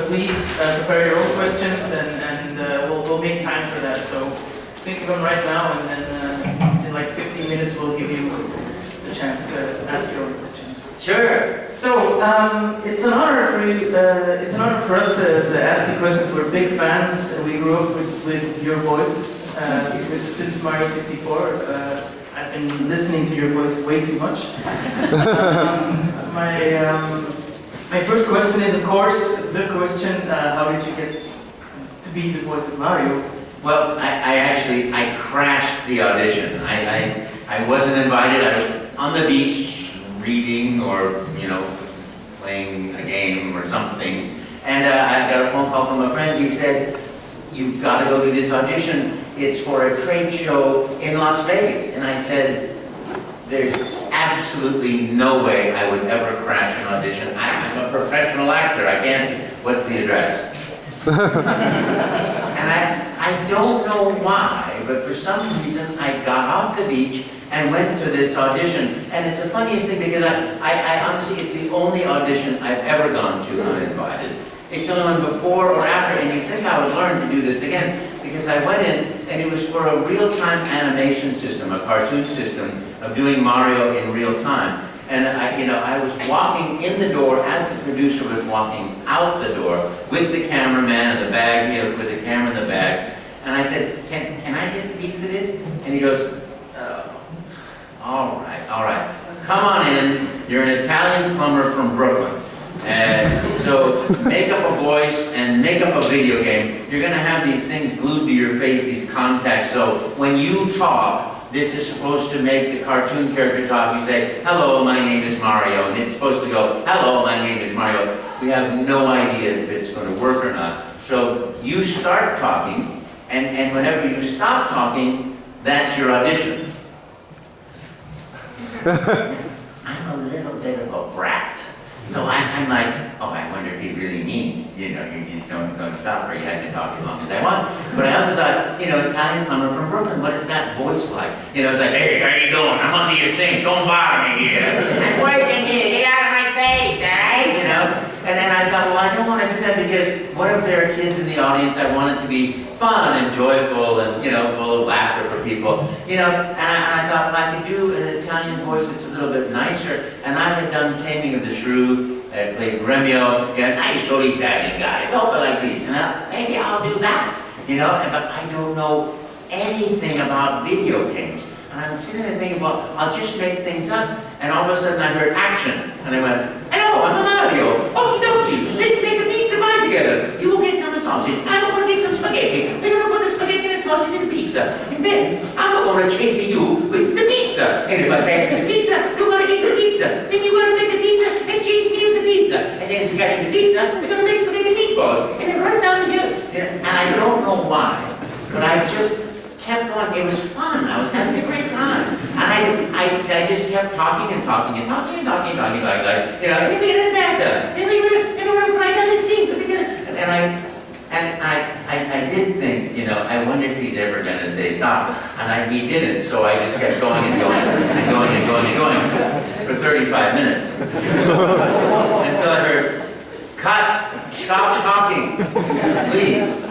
please prepare your own questions, and we'll make time for that. So think of them right now, and then in like 15 minutes we'll give you the chance to ask your own questions. Sure. So it's an honor for you. It's an honor for us to ask you questions. We're big fans. We grew up with your voice since Mario 64. I've been listening to your voice way too much. My first question is, of course, the question: how did you get to be the voice of Mario? Well, I crashed the audition. I wasn't invited. I was on the beach reading or, playing a game or something. And I got a phone call from a friend. He said, "You've got to go to this audition. It's for a trade show in Las Vegas." And I said, "There's absolutely no way I would ever crash an audition. I'm a professional actor. I can't. What's the address?" And I don't know why, but for some reason I got off the beach and went to this audition. And it's the funniest thing because I honestly, it's the only audition I've ever gone to uninvited. It's the only one before or after, and you'd think I would learn to do this again, because I went in and it was for a real-time animation system, a cartoon system of doing Mario in real time. And I was walking in the door as the producer was walking out the door with the cameraman and the bag, with the camera in the bag. And I said, can I just be for this? And he goes, all right. Come on in. You're an Italian plumber from Brooklyn. And so make up a voice and make up a video game. You're going to have these things glued to your face, these contacts. So when you talk, this is supposed to make the cartoon character talk. You say, "Hello, my name is Mario," and it's supposed to go, "Hello, my name is Mario." We have no idea if it's going to work or not. So you start talking, and whenever you stop talking, that's your audition. I'm a little bit of a brat. So I'm like, oh, I wonder if he really means, you just don't stop, or you have to talk as long as I want. But I also thought, Italian plumber from Brooklyn, what is that voice like? It's like, "Hey, how you doing? I'm under your sink, don't bother me here. I'm working here, get out of my face, all right?" And then I thought, well, I don't want to do that because what if there are kids in the audience? I want it to be fun and joyful and, full of laughter for people. And I thought, well, I could do an Italian voice that's a little bit nicer. And I had done Taming of the Shrew, I played Gremio, and I saw Italian guy, talk like this, maybe I'll do that, but I don't know anything about video games. And I'm sitting there thinking, well, I'll just make things up. And all of a sudden I heard action. And I went, "Hello, I'm Mario. Okie dokie, let's make a pizza pie together. You will get some sausage. I'm going to get some spaghetti. We're going to put the spaghetti and the sausage in the pizza. And then I'm going to chase you with the pizza. And if I catch you the pizza, you're going to eat the pizza. Then you're going to make the pizza and chase me with the pizza. And then if you catch the pizza, we're going to make spaghetti meatballs. And then run down the hill." And I don't know why, but I just kept going. It was fun. I was having a great time. And I just kept talking and talking and talking and talking and talking like, and then we get in the bathtub. And we're right down the sink. And I did think, I wonder if he's ever going to say stop. And he didn't. So I just kept going and going and going and going and going for 35 minutes. Until I heard, "Cut! Stop talking, please."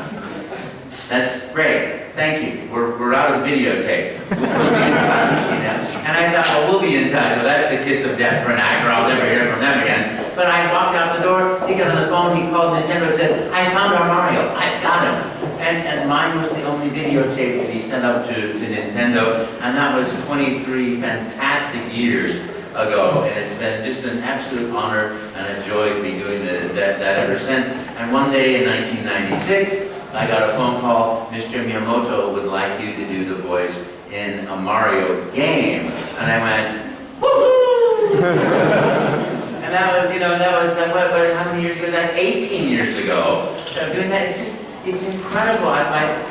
That's great. Thank you. We're out of videotape. We'll be in touch, And I thought, well, we'll be in touch. Well, that's the kiss of death for an actor. I'll never hear from them again. But I walked out the door. He got on the phone. He called Nintendo and said, "I found our Mario. I got him." And mine was the only videotape that he sent up to Nintendo. And that was 23 fantastic years ago. And it's been just an absolute honor and a joy to be doing that ever since. And one day in 1996, I got a phone call, "Mr. Miyamoto would like you to do the voice in a Mario game." And I went, "Woohoo!" And that was, how many years ago? That's 18 years ago. Doing that, it's incredible.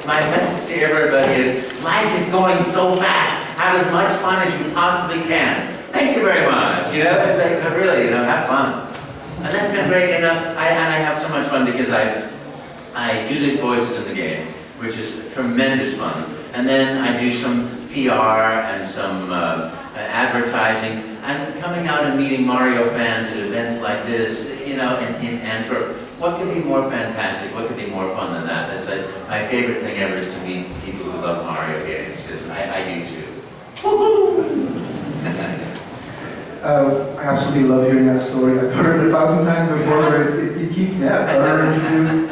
My message to everybody is, life is going so fast. Have as much fun as you possibly can. Thank you very much. It's like, really, have fun. And that's been great. And I have so much fun because I do the voices in the game, which is tremendous fun. And then I do some PR and some advertising. And coming out and meeting Mario fans at events like this, in Antwerp, what could be more fantastic? What could be more fun than that? That's like, my favorite thing ever is to meet people who love Mario games, because I do too. Woohoo! I absolutely love hearing that story. I've heard it 1,000 times before, but you keep introduced.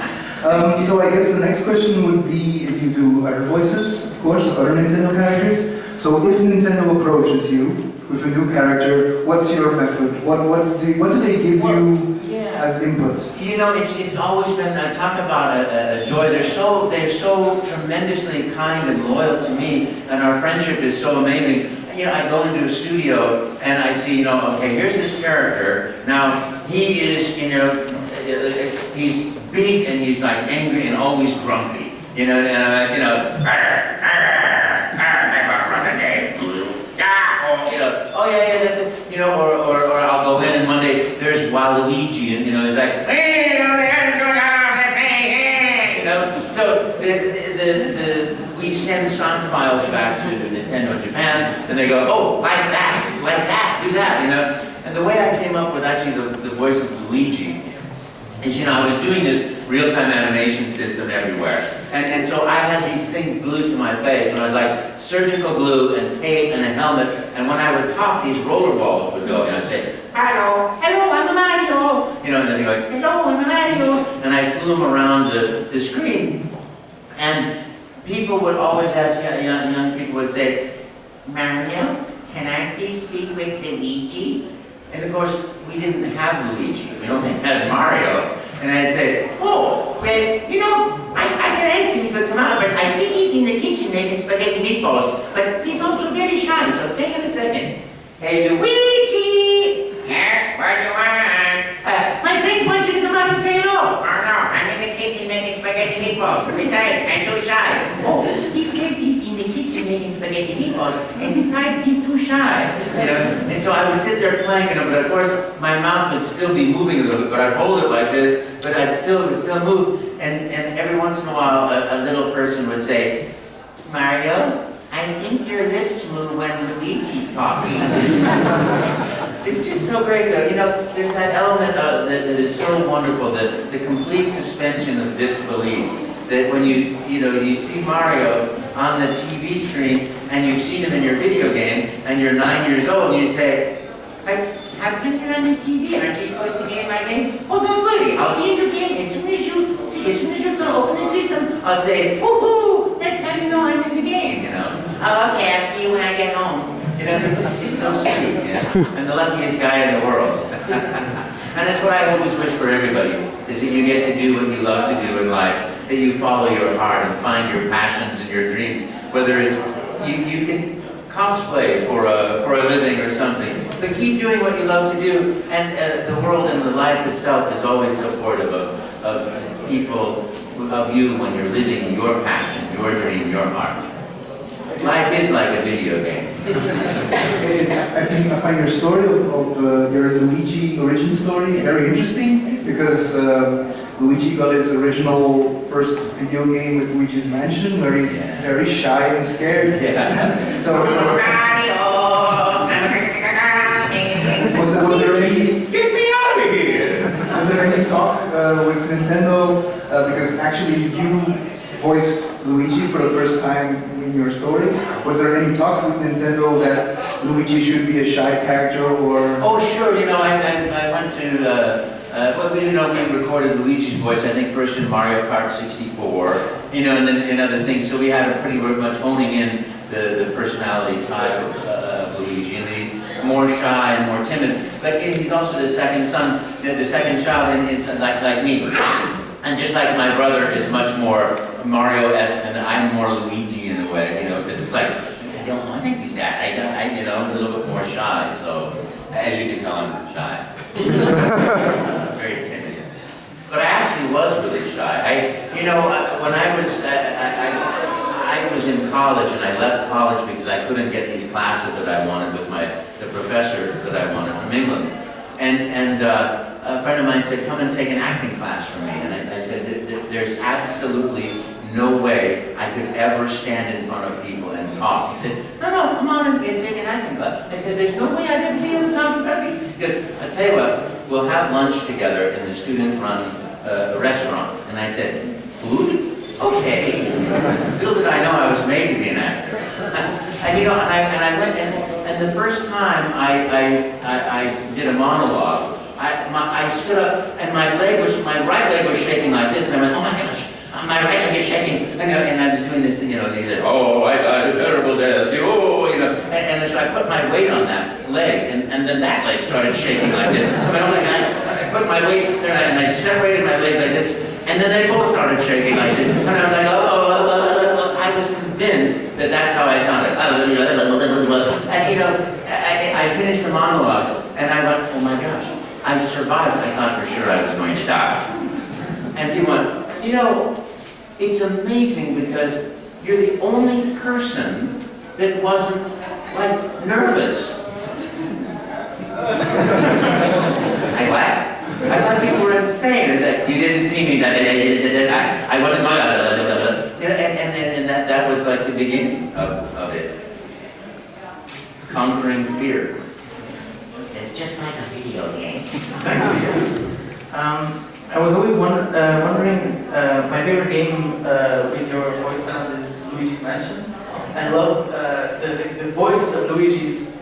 So I guess the next question would be, you do other voices, of course, other Nintendo characters. So if Nintendo approaches you with a new character, what's your method? What do they give you as input? You know, it's always been, talk about a joy. They're so tremendously kind and loyal to me, and our friendship is so amazing. You know, I go into a studio and I see, you know, okay, here's this character. Now, he is, you know, he's big and he's like angry and always grumpy. You know, and I'm like, you know, oh yeah, that's it. You know, or I'll go in and one day there's Luigi and, you know, he's like, you know, so we send sound files back to Nintendo Japan, and they go, oh, like that, do that, you know. And the way I came up with actually the voice of Luigi is, you know, I was doing this real-time animation system everywhere. And so I had these things glued to my face, and I was like, surgical glue and tape and a helmet, and when I would talk, these roller balls would go, and I'd say, hello, I'm Mario, you know, and then they'd go, hello, I'm Mario, and I flew them around the screen, and people would always ask, young people would say, Mario, can I please speak with Luigi? And of course, we didn't have Luigi, we only had Mario. And I'd say, oh, well, you know, I can ask him if he'll come out, but I think he's in the kitchen making spaghetti meatballs. But he's also very shy, so hang on a second. Hey, Luigi! Yeah, what do you want? My friends want you to come out and say hello. Oh, no, I'm in the kitchen making spaghetti meatballs. Besides, I'm too shy. Oh, he says he's in the kitchen making spaghetti meatballs, and besides, he's too shy. You know? And so I would sit there playing, but of course, my mouth would still be moving a little bit, but I'd hold it like this, but it would still move. And every once in a while, a little person would say, Mario, I think your lips move when Luigi's talking. It's just so great, though. You know, there's that element that is so wonderful, the complete suspension of disbelief. That when you see Mario on the TV screen and you've seen him in your video game and you're 9 years old and you say, how come you're on the TV? Aren't you supposed to be in my game? Oh, don't worry, I'll be in your game as soon as you open the system, I'll say, woohoo, that's how you know I'm in the game, you know. Oh, okay, I'll see you when I get home. You know, it's so sweet, you know. I'm the luckiest guy in the world. And that's what I always wish for everybody, is that you get to do what you love to do in life, that you follow your heart and find your passions and your dreams, whether it's, you can cosplay for a living or something, but keep doing what you love to do, and the world and the life itself is always supportive of people, of you when you're living your passion, your dream, your art. Life is like a video game. I find your story of your Luigi origin story very interesting, because Luigi got his original first video game with Luigi's Mansion, where he's very shy and scared. Yeah. So was there any? Get me out of here! Was there any talk with Nintendo? Because actually you voiced Luigi for the first time in your story. Was there any talks with Nintendo that Luigi should be a shy character, or? Oh, sure. You know, I went to. We recorded Luigi's voice, I think, first in Mario Kart 64, you know, and then in other things. So we had pretty much honing in the personality type of Luigi, and he's more shy and more timid. But he's also the second son, the second child, and it's like me. And just like my brother is much more Mario-esque, and I'm more Luigi in a way, you know, because it's like, I don't want to do that. I you know, I'm a little bit more shy, so as you can tell, I'm shy. Very timid. But I actually was really shy. When I was in college, and I left college because I couldn't get these classes that I wanted with the professor that I wanted from England. And a friend of mine said, come and take an acting class from me. And I said, there's absolutely no way I could ever stand in front of people and talk. He said, no, come on and take an acting class. I said, there's no way I'd ever be able to talk in front of you. Because I tell you what, we'll have lunch together in the student-run a restaurant. And I said, food? Okay. Little did I know I was made to be an actor. And you know, and I went, and the first time I did a monologue, I stood up and my right leg was shaking like this, and I went, oh my gosh, my right leg is shaking. And I was doing this thing, you know, and he said, oh, I died a terrible death, oh, you know. And so I put my weight on that leg, and then that leg started shaking like this. I went, oh my gosh, I put my weight there, and I separated my legs like this, and then they both started shaking like this. And I was like, I was convinced that that's how I sounded. And you know, I finished the monologue, and I went, oh my gosh, I survived. I thought for sure I was going to die. And people went, you know, it's amazing because you're the only person that wasn't, like, nervous. I laughed. I thought people were insane. It's like, you didn't see me. I wasn't going, and that was like the beginning of it. Conquering fear. It's just like a video game. I was always wondering, my favorite game with your voice talent is Luigi's Mansion. I love the voice of Luigi's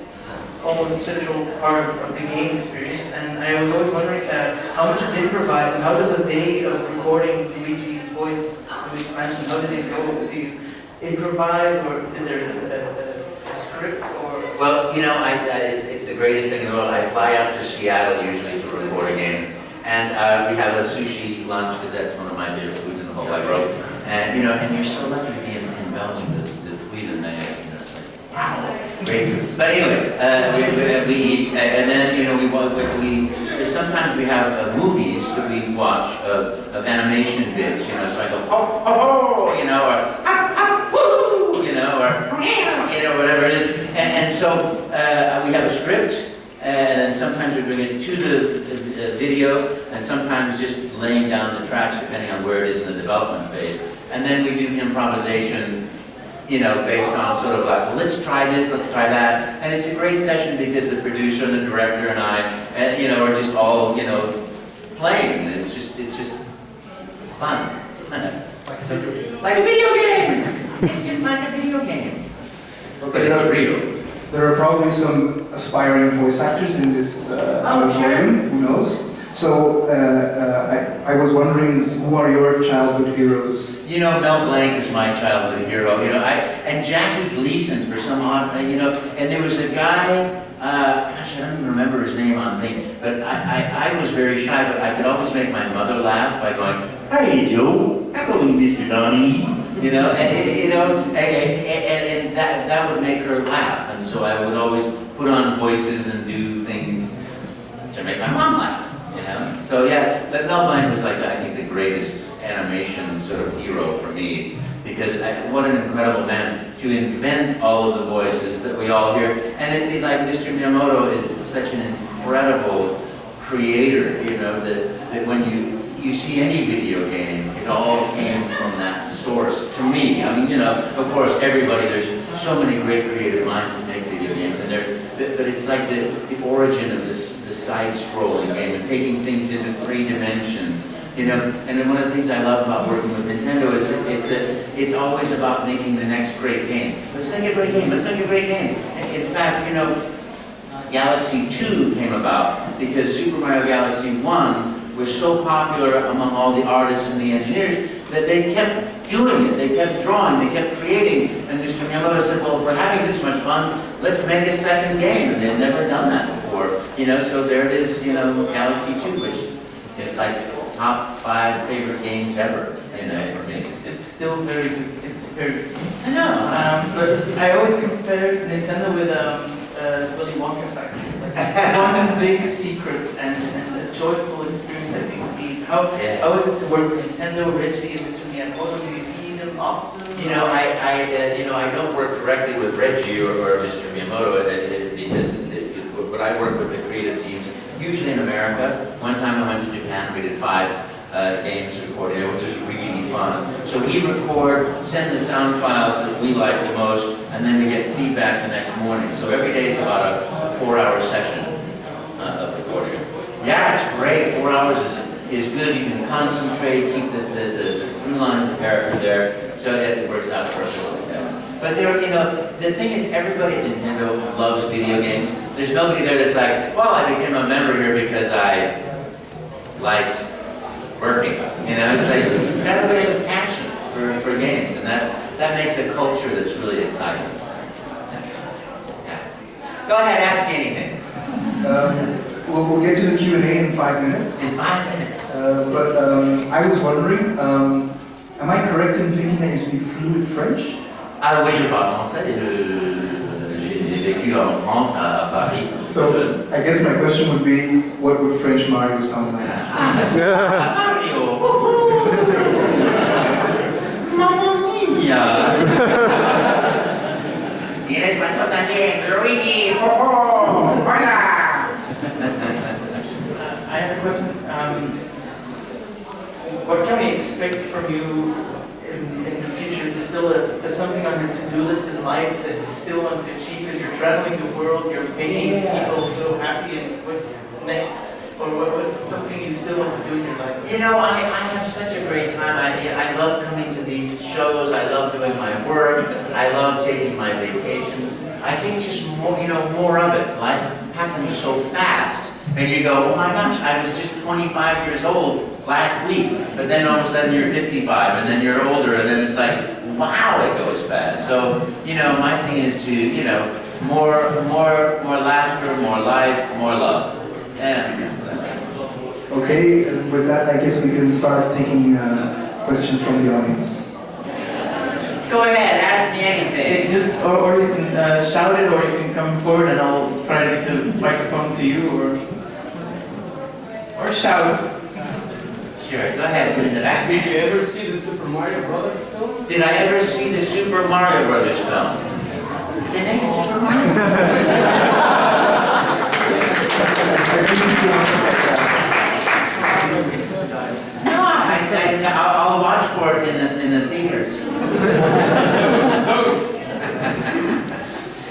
almost central part of the game experience, and I was always wondering how much is improvised, and how does a day of recording Luigi's voice, Luigi's Mansion, how did it go? Do you improvise, or is there a script, or? Well, you know, it's the greatest thing in the world. I fly out to Seattle usually to record a game, and we have a sushi lunch, because that's one of my favorite foods in the whole wide world. And you know, and you're so lucky to be in Belgium, the food and it's like, wow, great food. But anyway, we eat, and then you know we sometimes we have movies that we watch of animation bits, you know. So I go ho ho ho, you know, or ha ha woo, you know, or you know, whatever it is. And so we have a script. And sometimes we bring it to the video, and sometimes just laying down the tracks depending on where it is in the development phase. And then we do improvisation, you know, based on sort of like, well, let's try this, let's try that. And it's a great session because the producer and the director and I, you know, are just all, you know, playing. And it's just fun. Like a video game! It's just like a video game. But it's real. There are probably some aspiring voice actors in this auditorium, who knows? So I was wondering, who are your childhood heroes? You know, Mel Blanc is my childhood hero. You know, and Jackie Gleason for some odd, you know, and there was a guy. Gosh, I don't even remember his name on thing, but I was very shy, but I could always make my mother laugh by going, "Hey Joe, hello, Mr. Donnie." You know, and that would make her laugh, and so I would always put on voices and do things to make my mom laugh. You know, so yeah, but Mel Blanc was like I think the greatest animation sort of hero for me, because what an incredible man to invent all of the voices that we all hear, and like Mr. Miyamoto is such an incredible creator. You know that when you see any video game, it all came from that source. To me, I mean, you know, of course, everybody, there's so many great creative minds that make video games, and but it's like the origin of this side-scrolling game and taking things into 3 dimensions. You know, and then one of the things I love about working with Nintendo is it's always about making the next great game. Let's make a great game. Let's make a great game. And in fact, you know, Galaxy 2 came about because Super Mario Galaxy 1 was so popular among all the artists and the engineers that they kept doing it. They kept drawing. They kept creating. And Mr. Miyamoto said, "Well, if we're having this much fun, let's make a second game." And they'd never done that before. You know, so there it is. You know, Galaxy 2, which is like top 5 favorite games ever. You know, it's still very good. It's very good. I know. But I always compare Nintendo with Willy Wonka factory. Like it's one big secret and a joyful experience. I think would be how is it to work with Nintendo, Reggie, and Mr. Miyamoto? Do you see them often? You know, I don't work directly with Reggie or Mr. Miyamoto because but I work with the creative teams. Usually in America. One time I went to Japan, we did 5 games recording, which was really fun. So we record, send the sound files that we like the most, and then we get feedback the next morning. So every day is about a 4-hour session of recording. Yeah, it's great. 4 hours is good. You can concentrate, keep the through line of the character there, so that it works out perfectly. But there, the thing is, everybody at Nintendo loves video games. There's nobody there that's like, well, I became a member here because I like working. It's like everybody has a passion for games, and that makes a culture that's really exciting. Yeah. Go ahead, ask me anything. We'll get to the Q&A in 5 minutes. In 5 minutes. But I was wondering, am I correct in thinking that you speak fluent French? Ah oui, je parle français. J'ai vécu en France à Paris. So I guess my question would be, what would French Mario sound like? Mario. Mamma mia. Y en español también, Luigi. Hola. I have a question. What can we expect from you in the future? Is there still something on your to-do list in life that you still want to achieve as you're traveling the world, you're making people so happy, and what's next? Or what's something you still want to do in your life? I have such a great time. I love coming to these shows. I love doing my work. I love taking my vacations. I think just more, more of it. Life happens so fast. And you go, oh my gosh, I was just 25 years old last week, but then all of a sudden you're 55, and then you're older, and then it's like, wow, it goes fast. So, my thing is to, more laughter, more life, more love. Yeah. Okay, and with that, I guess we can start taking questions from the audience. Go ahead, ask me anything. Or you can shout it, or you can come forward, and I'll try to get the microphone to you, or shout. Sure, go ahead, put it in the back. Did you ever see the Super Mario Brothers film? Did I ever see the Super Mario Brothers film? Did they make a Super Mario? No, I'll watch for it in the theaters.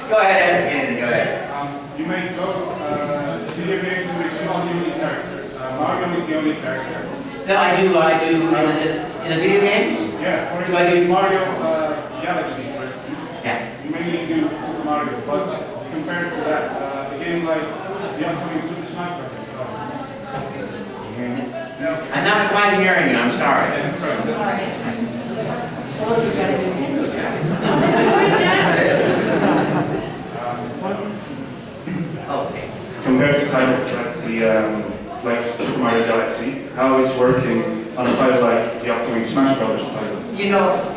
Go ahead, ask me anything, go ahead. You may go video games in which you're not the only character. Mario is the only character. No, I do in the video games? Yeah, for Do I instance, do- Mario Galaxy, for instance. Yeah. You mainly do Super Mario, but compared to that, a game like the upcoming Super Smash Bros. You hearing it? No. I'm not quite hearing you, I'm sorry. Yeah, sorry. Oh, he's got a Nintendo guy. Oh, that's a great job. Okay. Compared to titles like Super Mario Galaxy, how is working on a title like the upcoming Smash Brothers title?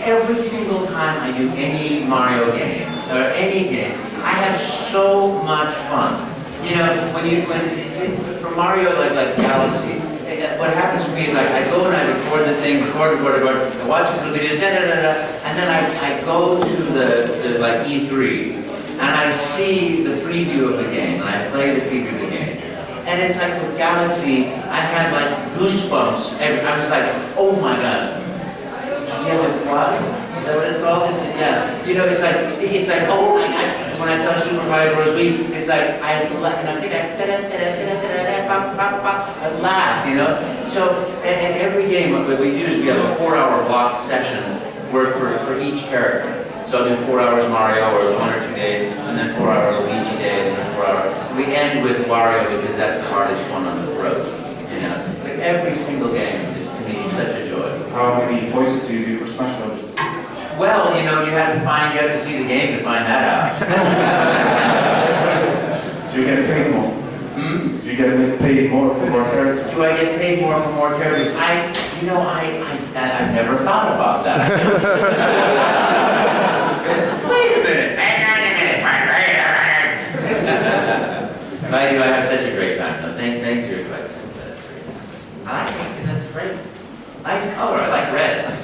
Every single time I do any Mario game, or any game, I have so much fun. For Mario like Galaxy, what happens to me is I go and I record the thing, record, I watch the videos, and then I go to the like E3, and I see the preview of the game, and I play the preview of the game. And it's like with Galaxy, I had like goosebumps. I was like, oh my god. Yeah, with what? Is that what it's called? Yeah. It's like, oh my god. When I saw Super Mario Bros. Wii, it's like, I laugh, So, and every game, what we do is we have a 4-hour block session work for each character. So I'll do 4 hours Mario, or 1 or 2 days, and then 4 hour Luigi day, and then 4 hour. We end with Wario because that's the hardest one on the throat. But every single game is to me such a joy. How many voices do you do for Smash Brothers? Well, you have to see the game to find that out. Do you get paid more? Do you get paid more for more characters? Do I get paid more for more characters? I've never thought about that. Wait a minute. Why do I have such a great time? No, thanks for your questions. That's great. I like it because that's great. Nice color. I like red.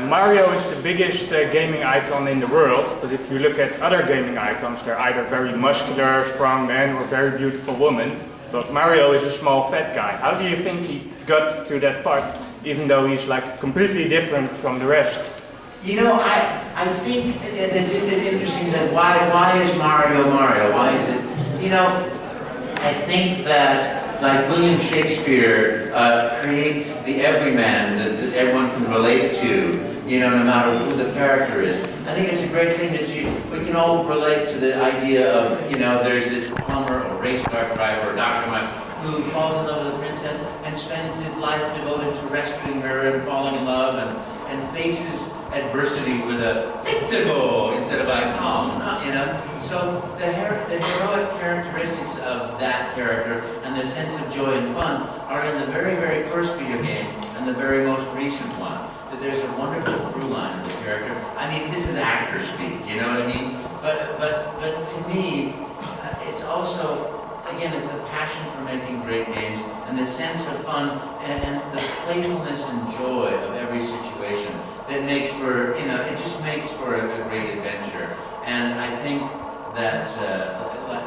Mario is the biggest gaming icon in the world, but if you look at other gaming icons, they're either very muscular, strong men, or very beautiful women. But Mario is a small, fat guy. How do you think he got to that part, even though he's like completely different from the rest? I think it's interesting that why is Mario Mario? Why is it? I think that like William Shakespeare creates the everyman that everyone can relate to, you know, no matter who the character is. I think it's a great thing that we can all relate to the idea of, you know, there's this plumber or race car driver or doctor who falls in love with a princess and spends his life devoted to rescuing her and falling in love and faces adversity with a "It's-a-go" instead of like, oh, no, you know. So the heroic characteristics of that character and the sense of joy and fun are in the very, very first video game and the very most recent one. That there's a wonderful through line of the character. I mean, this is actor speak, you know what I mean? But to me, it's also, again, it's the passion for making great games and the sense of fun and the playfulness and joy of every situation that makes for, you know, it just makes for a great adventure. And I think that,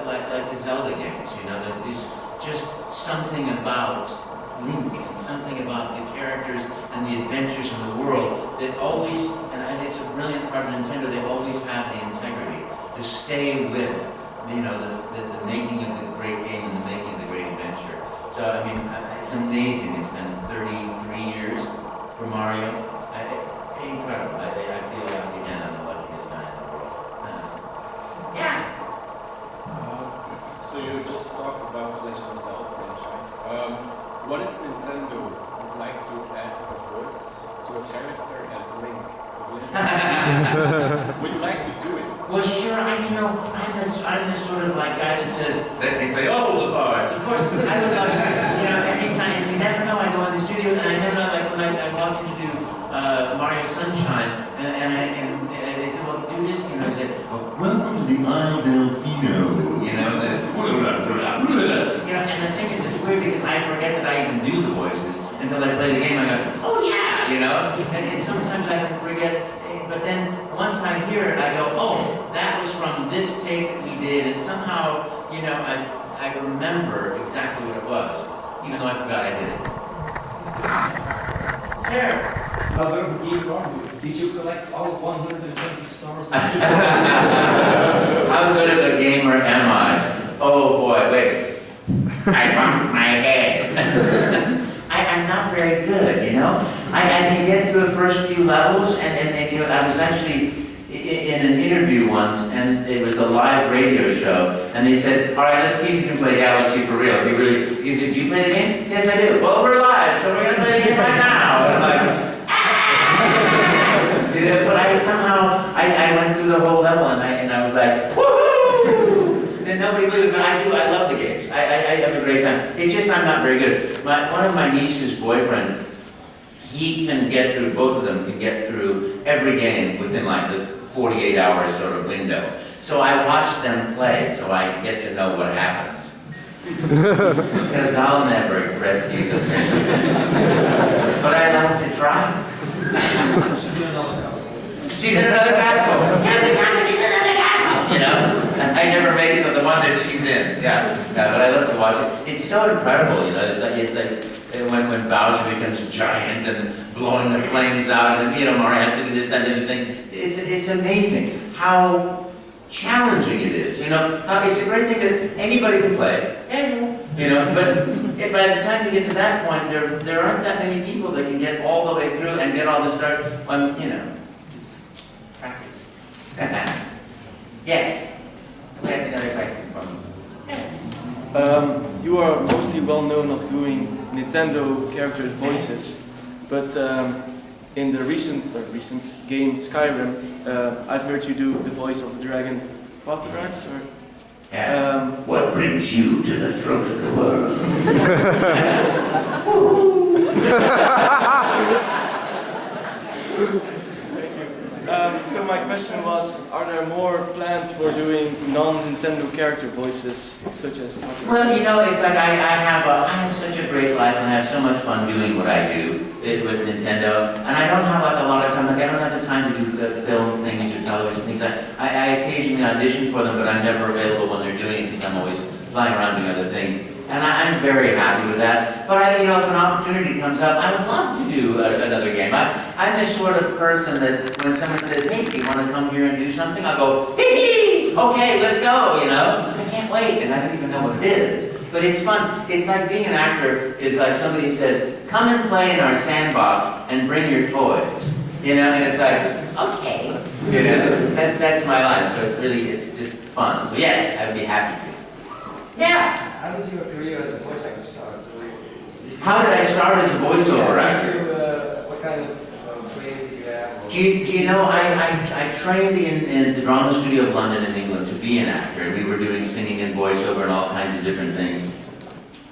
like the Zelda games, you know, that there's just something about Link and something about the characters and the adventures in the world that always, and I think it's a brilliant part of Nintendo, they always have the integrity to stay with, you know, the making of the great game and the making of the great adventure. So, I mean, it's amazing. It's been 33 years for Mario. Incredible. I feel like, again, I'm the luckiest guy in the world. Yeah. So you just talked about Legend of Zelda franchise. What if Nintendo would like to add a voice to a character as Link? Would you like to do it? Well, sure. I'm this sort of like guy that says, let me play all the parts. Of course, I don't know, you know, every time, you never know, I go in the studio and I never know, like when I walk in to do Mario Sunshine, and they said, well, do this, you know, I said, welcome to the Isle Delfino, you know, you know, and the thing is, it's weird because I forget that I even do the voices until I play the game. I go, oh yeah, you know, and sometimes I can forget, but then once I hear it, I go, oh, that was from this take that we did, and somehow, you know, I remember exactly what it was, even though I forgot I did it. There. How good of a gamer did you collect all 120 stars? How good of a gamer am I? Oh boy, wait. I bumped my head. I'm not very good, you know? I can get through the first few levels, and you know, I was actually in an interview once, and it was a live radio show, and they said, all right, let's see if you can play Galaxy for real. He said, do you play the game? Yes, I do. Well, we're live, so we're going to play the game right now. And I'm like, you know, but I went through the whole level, and I was like, woohoo! And nobody believed it, but I love the games. I have a great time. It's just I'm not very good. One of my niece's boyfriend, he can get through, both of them can get through every game within like the 48 hours sort of window. So I watch them play, so I get to know what happens. Because I'll never rescue the princess. But I like to try. She's in another castle. She's in another castle. Every time she's in another castle, you know? And I never make it to the one that she's in. Yeah, but I love to watch it. It's so incredible, you know? It's like when Bowser becomes a giant and blowing the flames out, and you know, Mario has to do this, that, and the other thing. It's amazing how challenging it is. You know, it's a great thing that anybody can play. You know, but by the time you get to that point, there aren't that many people that can get all the way through and get all the start. You know, it's practice. Yes. Who has another question from you? Yes. You are mostly well known of doing Nintendo character voices, but in the recent game Skyrim, I've heard you do the voice of the dragon Patriarchs, or? Yeah. What brings you to the throat of the world? So my question was, are there more plans for doing non-Nintendo character voices, such as... Well, you know, it's like I have such a great life, and I have so much fun doing what I do with Nintendo, and I don't have like a lot of time, like I don't have the time to do film things or television things. I occasionally audition for them, but I'm never available when they're doing it because I'm always flying around doing other things. And I'm very happy with that. But you know, if an opportunity comes up, I would love to do another game. I'm the sort of person that when someone says, hey, do you want to come here and do something? I'll go, hee hee, okay, let's go, you know? I can't wait, and I don't even know what it is. But it's fun. It's like being an actor is like somebody says, come and play in our sandbox and bring your toys. You know, and it's like, okay. You know, that's my line. So it's just fun. So yes, I would be happy to. Yeah. How did your career as a voice actor start? So, How did I start as a voiceover actor? What kind of training did you have? Do you know, I trained in the drama studio of London in England to be an actor, and we were doing singing and voiceover and all kinds of different things.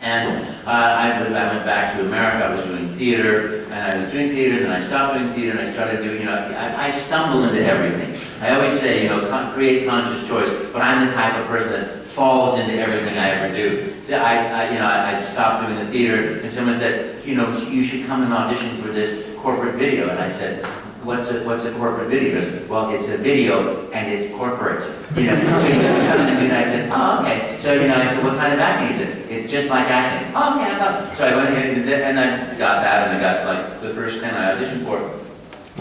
And I went back to America. I was doing theater, and I was doing theater, then I stopped doing theater, and I started doing, you know, I stumble into everything. I always say, you know, create conscious choice, but I'm the type of person that falls into everything I ever do. So I stopped doing the theater, and someone said, you know, you should come and audition for this corporate video. And I said, what's a corporate video? I said, well, it's a video and it's corporate. You know, so you can come in and do that. I said, oh, okay. So, you know, I said, what kind of acting is it? It's just like acting. Oh, okay, I thought. So I went in and I got that, and I got like the first 10 I auditioned for.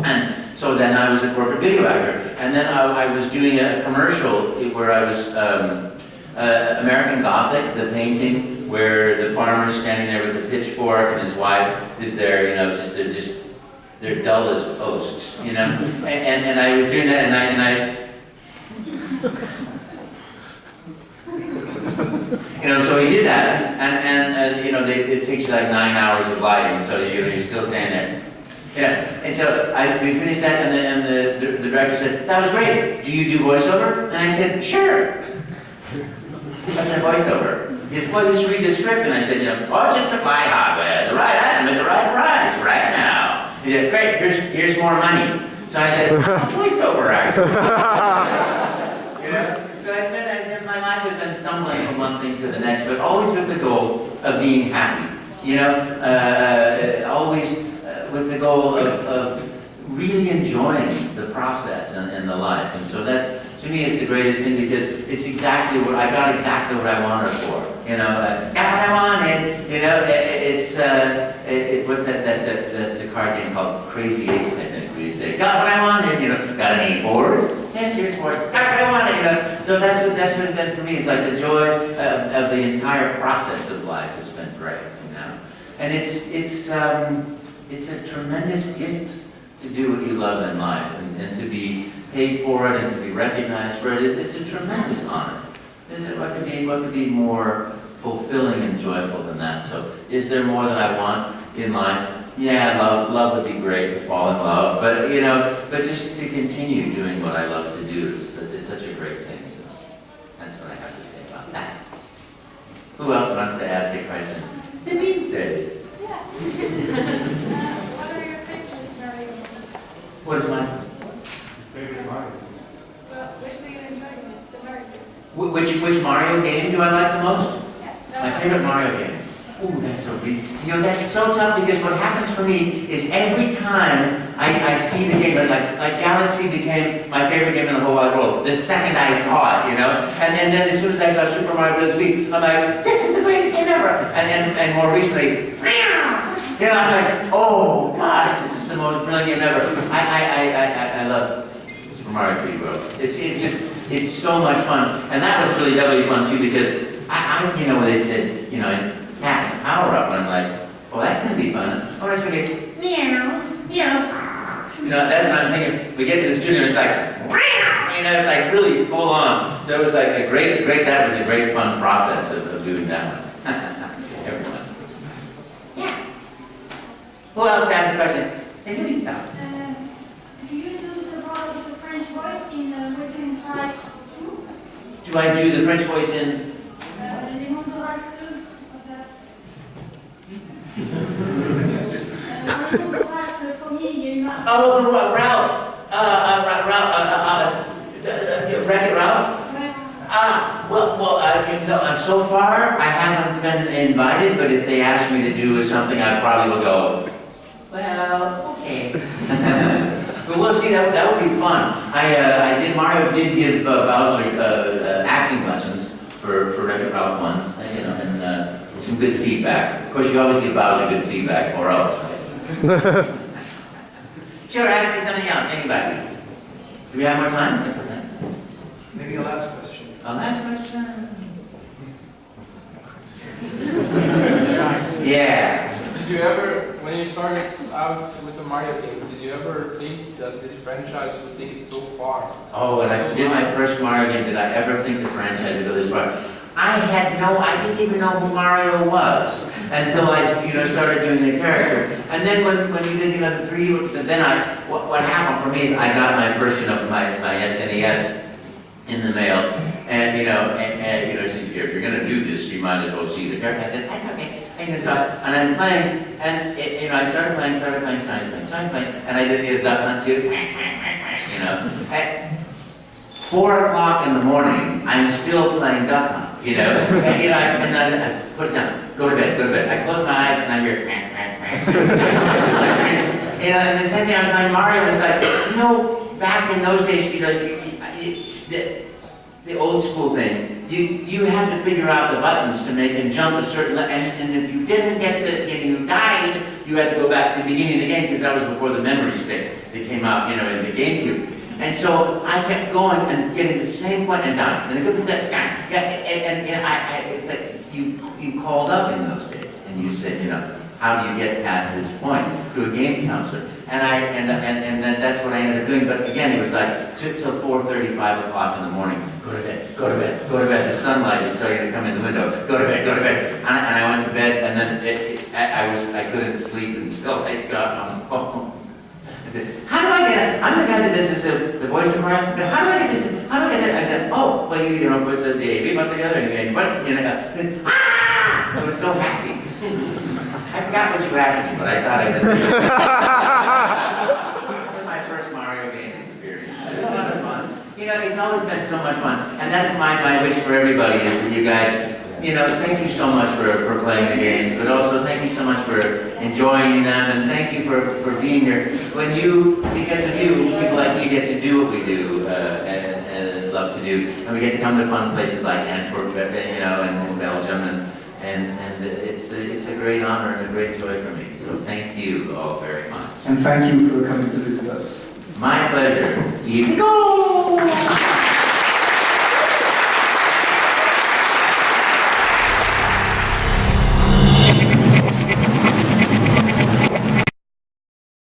And so then I was a corporate video actor. And then I was doing a commercial where I was American Gothic, the painting, where the farmer's standing there with the pitchfork and his wife is there, you know, they're dull as posts, you know. And I was doing that, and I you know, so he did that, and you know, it takes you like 9 hours of lighting, so you're still standing there. Yeah, and so we finished that, and the director said, that was great. Do you do voiceover? And I said, sure. What's a voiceover? He said, well, just read the script. And I said, you know, urgent supply hardware, the right item at the right price, right now. He said, great, here's more money. So I said, voiceover actor. You know? So I said, my life has been stumbling from one thing to the next, but always with the goal of being happy. You know, always with the goal of really enjoying the process and the life. And so that's, to me, it's the greatest thing, because it's exactly what I got, exactly what I wanted for. You know, got what I wanted. You know, what's that? That's a card game called Crazy Eights, I think, where you say, got what I wanted. You know, got any fours? Yes, here's fours. Got what I wanted. You know, so that's what it's been for me. It's like the joy of the entire process of life has been great. You know, and it's a tremendous gift to do what you love in life, and to be paid for it and to be recognized for it. It's a tremendous honor. What could be more fulfilling and joyful than that? So is there more that I want in life? Yeah, love would be great, to fall in love, but you know, but just to continue doing what I love to do is such a great thing. So that's what I have to say about that. Who else wants to ask a question? The bean says. What are your favorites, Mario? What is mine? Favorite Mario? Well, which do you enjoy most? The Mario games? Which Mario game do I like the most? Yeah. My favorite Mario game. Ooh, that's so big. You know, that's so tough, because what happens for me is every time I see the game, like Galaxy became my favorite game in the whole wide world the second I saw it, you know? And then as soon as I saw Super Mario Bros. Wii, I'm like, this is the greatest game ever! And more recently, you know, I'm like, oh gosh, this is the most brilliant game ever. I love Super Mario 3D World. It's so much fun. And that was really doubly fun too, because you know, they said, you know, tap and power up, and I'm like, well, that's going to be fun. Oh, it's going to be meow, meow. You know, that's what I'm thinking. We get to the studio, and it's like, you know, it's like really full on. So it was like that was a great fun process of doing that one. Everyone. Yeah. Who else has a question? Say to me now. Do you do the French voice in Working Hard 2? Do I do the French voice in? Oh, Ralph. Wreck-It Ralph? Well, so far I haven't been invited, but if they ask me to do something, I probably will go, well, okay. But we'll see, that would be fun. Mario did give Bowser acting lessons for Wreck-It Ralph once, you know, and some good feedback. Of course, you always give Bowser good feedback, or else, right? Sure, ask me something else, anybody. Do we have more time? Yes, more time. Maybe a last question. A last question? Yeah. Did you ever, when you started out with the Mario games, did you ever think that this franchise would take it so far? Oh, when I did my first Mario game, did I ever think the franchise would go this far? I didn't even know who Mario was until I, started doing the character. And then when you did, the 3D, so then what happened for me is I got my first, my SNES in the mail, and if you're gonna do this, you might as well see the character. I said, that's okay. And I'm playing, and I started playing, and I did the duck hunt too, At 4 o'clock in the morning, I'm still playing duck hunt, and I put it down, go to bed. I close my eyes and I hear, and the same thing I was playing Mario, was like, back in those days, the old school thing, you had to figure out the buttons to make him jump a certain and if you didn't get you died, you had to go back to the beginning of the game because that was before the memory stick that came out, in the GameCube. And so I kept going and getting to the same point and dying. And it's like you called up in those days and you said, how do you get past this point to a game counselor? And then that's what I ended up doing. But again, it was like till 4:30, 5 o'clock in the morning. Go to bed. The sunlight is starting to come in the window. Go to bed. And I went to bed, and then I couldn't sleep until I got on the phone. I said, how do I get it? I'm the guy that does this, the voice of Mario. How do I get this? How do I get that? I said, oh, well, put the A, B up together, and I was so happy. I forgot what you asked me, but I thought I just did. That was my first Mario game experience. It was a lot of fun. It's always been so much fun. And that's my wish for everybody is that you guys, thank you so much for playing the games, but also thank you so much for enjoying them, and thank you for being here. Because of you, people like me get to do what we do and love to do. And we get to come to fun places like Antwerp, and in Belgium, and it's a great honor and a great joy for me. So thank you all very much. And thank you for coming to visit us. My pleasure. You can go!